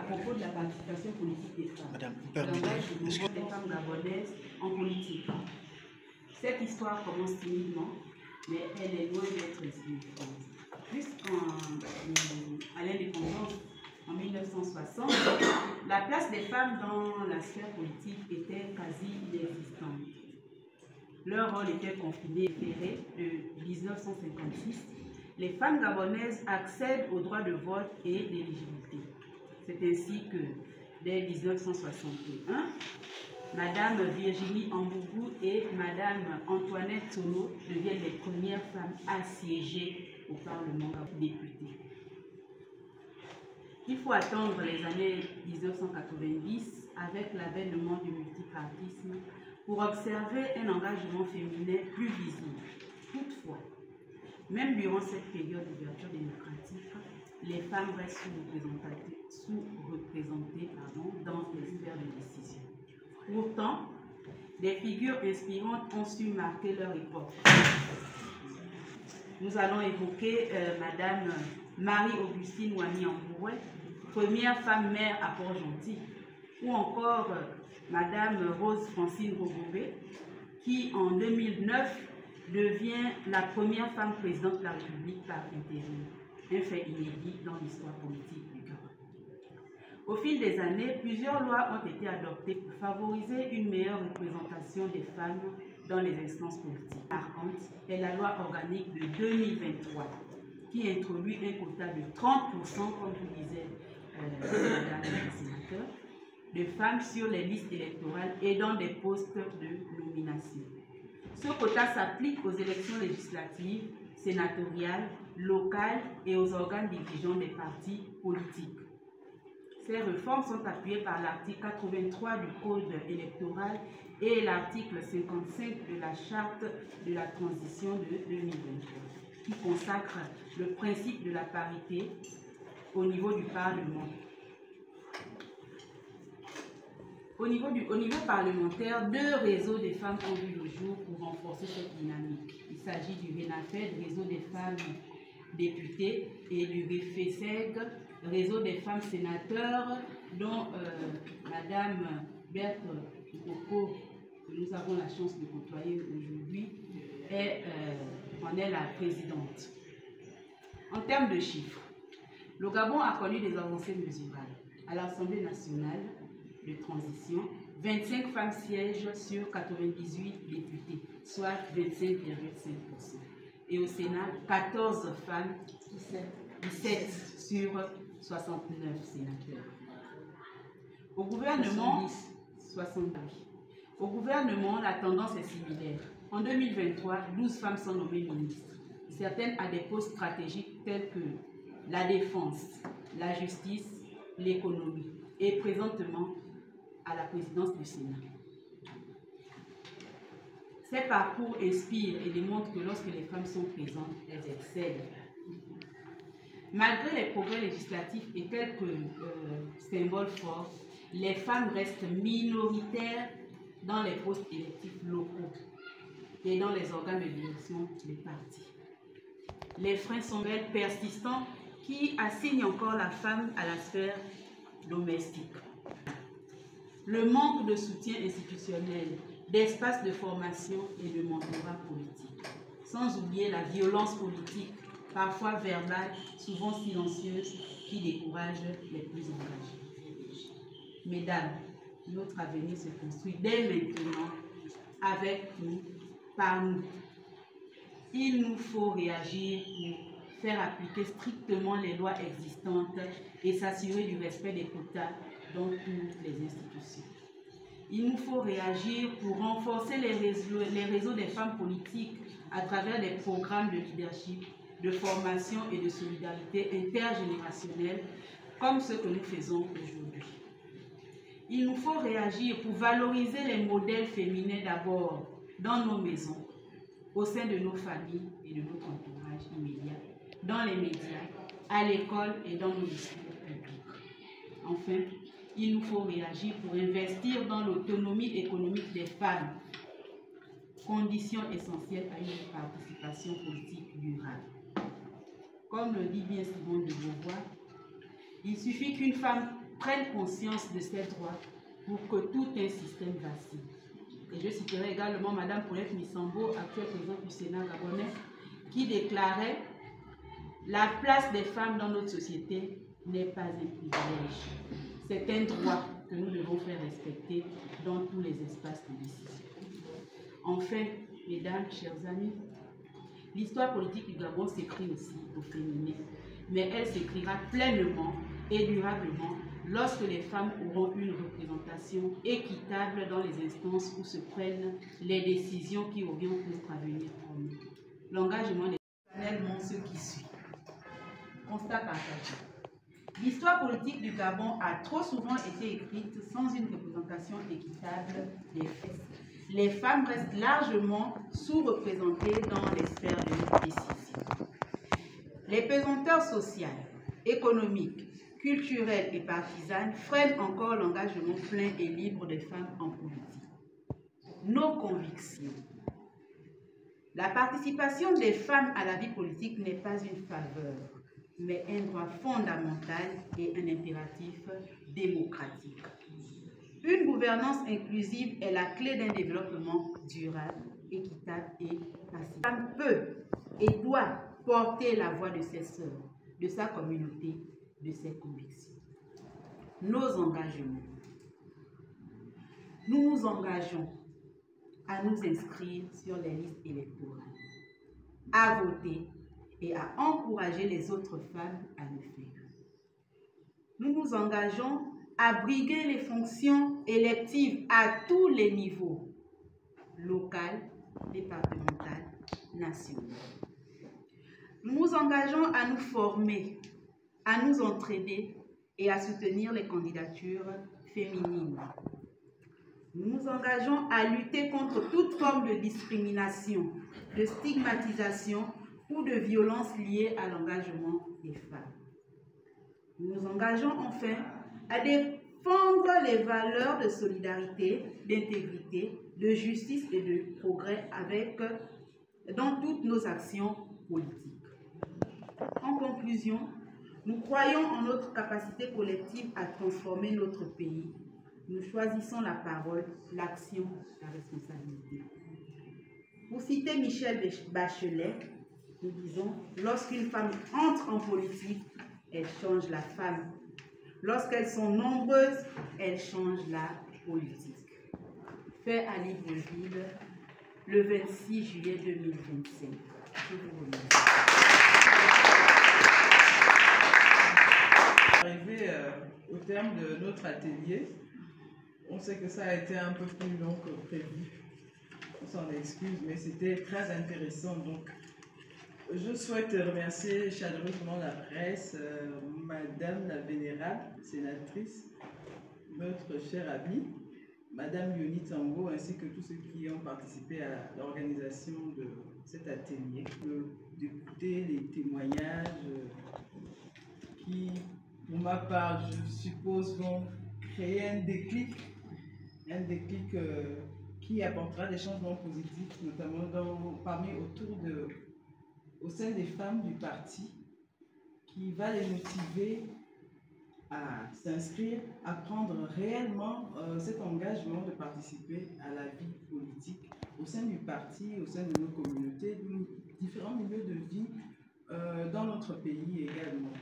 propos de la participation politique des femmes. Madame, L'engagement des femmes gabonaises en politique. Cette histoire commence timidement, mais elle est loin d'être insignifiante. Jusqu'à l'indépendance, en 1960, la place des femmes dans la sphère politique était quasi inexistante. Leur rôle était confiné et ferré. De 1956, les femmes gabonaises accèdent au droit de vote et d'éligibilité. C'est ainsi que, dès 1961, Madame Virginie Ambougou et Madame Antoinette Sono deviennent les premières femmes à siéger au Parlement député. Il faut attendre les années 1990 avec l'avènement du multipartisme pour observer un engagement féminin plus visible. Toutefois, même durant cette période d'ouverture démocratique, les femmes restent sous-représentées dans les sphères de décision. Pourtant, des figures inspirantes ont su marquer leur époque. Nous allons évoquer Madame Marie-Augustine Wami-Amboué, première femme maire à Port-Gentil, ou encore Madame Rose-Francine Rogobé, qui en 2009 devient la première femme présidente de la République par intérim, un fait inédit dans l'histoire politique du Gabon. Au fil des années, plusieurs lois ont été adoptées pour favoriser une meilleure représentation des femmes dans les instances politiques. Marquante est la loi organique de 2023 qui introduit un quota de 30%, comme vous disait Madame la sénateur, de femmes sur les listes électorales et dans des postes de nomination. Ce quota s'applique aux élections législatives, sénatoriales, locales et aux organes dirigeants des partis politiques. Ces réformes sont appuyées par l'article 83 du Code électoral et l'article 55 de la Charte de la transition de 2023, qui consacre le principe de la parité au niveau du Parlement. Au niveau parlementaire, 2 réseaux des femmes ont vu le jour pour renforcer cette dynamique. Il s'agit du RENAFED, réseau des femmes députées, et du REFESEG, réseau des femmes sénateurs, dont Madame Berthe Koko, que nous avons la chance de côtoyer aujourd'hui, en est la présidente. En termes de chiffres, le Gabon a connu des avancées mesurables. À l'Assemblée nationale de transition, 25 femmes siègent sur 98 députés, soit 25,5%. Et au Sénat, 14 femmes, 17 sur 69 sénateurs. Au gouvernement, 70. Au gouvernement, la tendance est similaire. En 2023, 12 femmes sont nommées ministres, certaines à des postes stratégiques tels que la défense, la justice, l'économie, et présentement à la présidence du Sénat. Ces parcours inspirent et démontrent que lorsque les femmes sont présentes, elles excellent. Malgré les progrès législatifs et quelques symboles forts, les femmes restent minoritaires dans les postes électifs locaux et dans les organes de direction des partis. Les freins sont persistants qui assignent encore la femme à la sphère domestique. Le manque de soutien institutionnel, d'espace de formation et de mentorat politique. Sans oublier la violence politique, parfois verbale, souvent silencieuse, qui décourage les plus engagés. Mesdames, notre avenir se construit dès maintenant, avec nous, par nous. Il nous faut réagir pour faire appliquer strictement les lois existantes et s'assurer du respect des quotas dans toutes les institutions. Il nous faut réagir pour renforcer les réseaux des femmes politiques à travers des programmes de leadership, de formation et de solidarité intergénérationnelle, comme ce que nous faisons aujourd'hui. Il nous faut réagir pour valoriser les modèles féminins d'abord dans nos maisons, au sein de nos familles et de notre entourage immédiat, dans les médias, à l'école et dans nos discours publics. Enfin, il nous faut réagir pour investir dans l'autonomie économique des femmes, condition essentielle à une participation politique durable. Comme le dit bien Simone de Beauvoir, il suffit qu'une femme prennent conscience de ces droits pour que tout un système vacille. Et je citerai également Mme Paulette Missambo, actuelle présidente du Sénat gabonais, qui déclarait « La place des femmes dans notre société n'est pas un privilège. C'est un droit que nous devons faire respecter dans tous les espaces de décision. » Enfin, mesdames, chers amis, l'histoire politique du Gabon s'écrit aussi au féminin, mais elle s'écrira pleinement et durablement lorsque les femmes auront une représentation équitable dans les instances où se prennent les décisions qui orientent notre avenir commun. L'engagement des panels montre ce qui suit. Constat partagé. L'histoire politique du Gabon a trop souvent été écrite sans une représentation équitable des faits. Les femmes restent largement sous-représentées dans les sphères de décision. Les pesanteurs sociales, économiques, culturelles et partisanes freinent encore l'engagement plein et libre des femmes en politique. Nos convictions. La participation des femmes à la vie politique n'est pas une faveur, mais un droit fondamental et un impératif démocratique. Une gouvernance inclusive est la clé d'un développement durable, équitable et pacifique. La femme peut et doit porter la voix de ses sœurs, de sa communauté, de ses convictions. Nos engagements. Nous nous engageons à nous inscrire sur les listes électorales, à voter et à encourager les autres femmes à le faire. Nous nous engageons à briguer les fonctions électives à tous les niveaux, local, départemental, national. Nous nous engageons à nous former, à nous entraider et à soutenir les candidatures féminines. Nous nous engageons à lutter contre toute forme de discrimination, de stigmatisation ou de violence liée à l'engagement des femmes. Nous nous engageons enfin à défendre les valeurs de solidarité, d'intégrité, de justice et de progrès dans toutes nos actions politiques. En conclusion, nous croyons en notre capacité collective à transformer notre pays. Nous choisissons la parole, l'action, la responsabilité. Pour citer Michel Bachelet, nous disons « Lorsqu'une femme entre en politique, elle change la femme. Lorsqu'elles sont nombreuses, elles changent la politique. » Fait à Libreville, le 26 juillet 2025. Je vous remercie. Arrivé au terme de notre atelier, on sait que ça a été un peu plus long que prévu. On s'en excuse, mais c'était très intéressant. Donc, je souhaite remercier chaleureusement la presse, Madame la Vénérable Sénatrice, notre chère amie, Madame Yoni Tango, ainsi que tous ceux qui ont participé à l'organisation de cet atelier, d'écouter les témoignages qui, pour ma part, je suppose, vont créer un déclic qui apportera des changements positifs, notamment au sein des femmes du parti, qui va les motiver à s'inscrire, à prendre réellement cet engagement de participer à la vie politique au sein du parti, au sein de nos communautés, de différents milieux de vie dans notre pays également.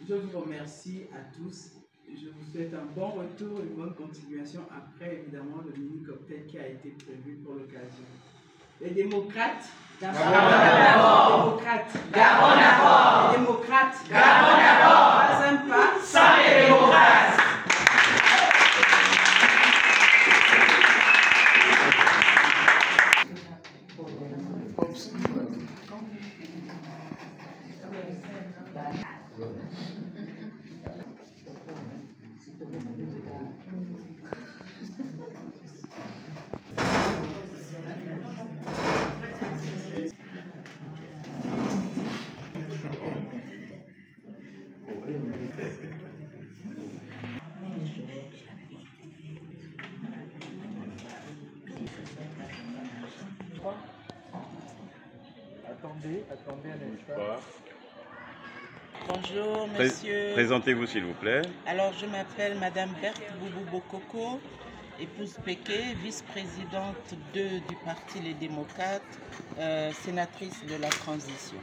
Donc, je vous remercie à tous. Je vous souhaite un bon retour, une bonne continuation après évidemment le mini-cocktail qui a été prévu pour l'occasion. Les démocrates, Gabon d'abord. Gabon d'abord. Les démocrates, Gabon d'abord. Pas un pas sans les démocrates. Attendez un instant. Bonjour, monsieur. Présentez-vous, s'il vous plaît. Alors, je m'appelle Madame Berthe Boubou Bokoko, épouse Péké, vice-présidente du Parti Les Démocrates, sénatrice de la transition.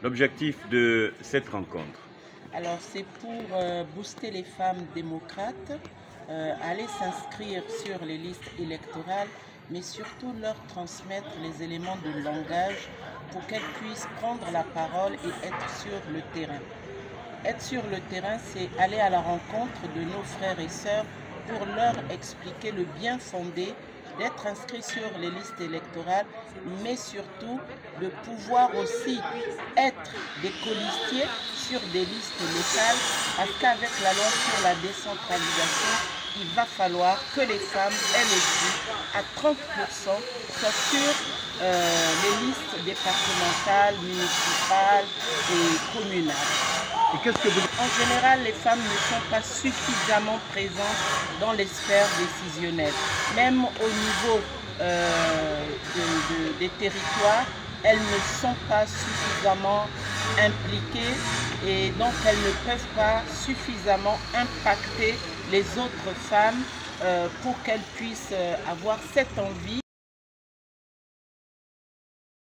L'objectif de cette rencontre? Alors, c'est pour booster les femmes démocrates, aller s'inscrire sur les listes électorales, mais surtout leur transmettre les éléments de langage pour qu'elles puissent prendre la parole et être sur le terrain. Être sur le terrain, c'est aller à la rencontre de nos frères et sœurs pour leur expliquer le bien fondé d'être inscrits sur les listes électorales, mais surtout de pouvoir aussi être des colistiers sur des listes locales, parce qu'avec la loi sur la décentralisation, il va falloir que les femmes, elles aussi, à 30%, soient sur les listes départementales, municipales et communales. En général, les femmes ne sont pas suffisamment présentes dans les sphères décisionnelles. Même au niveau des territoires, elles ne sont pas suffisamment impliquées et donc elles ne peuvent pas suffisamment impacter les autres femmes pour qu'elles puissent avoir cette envie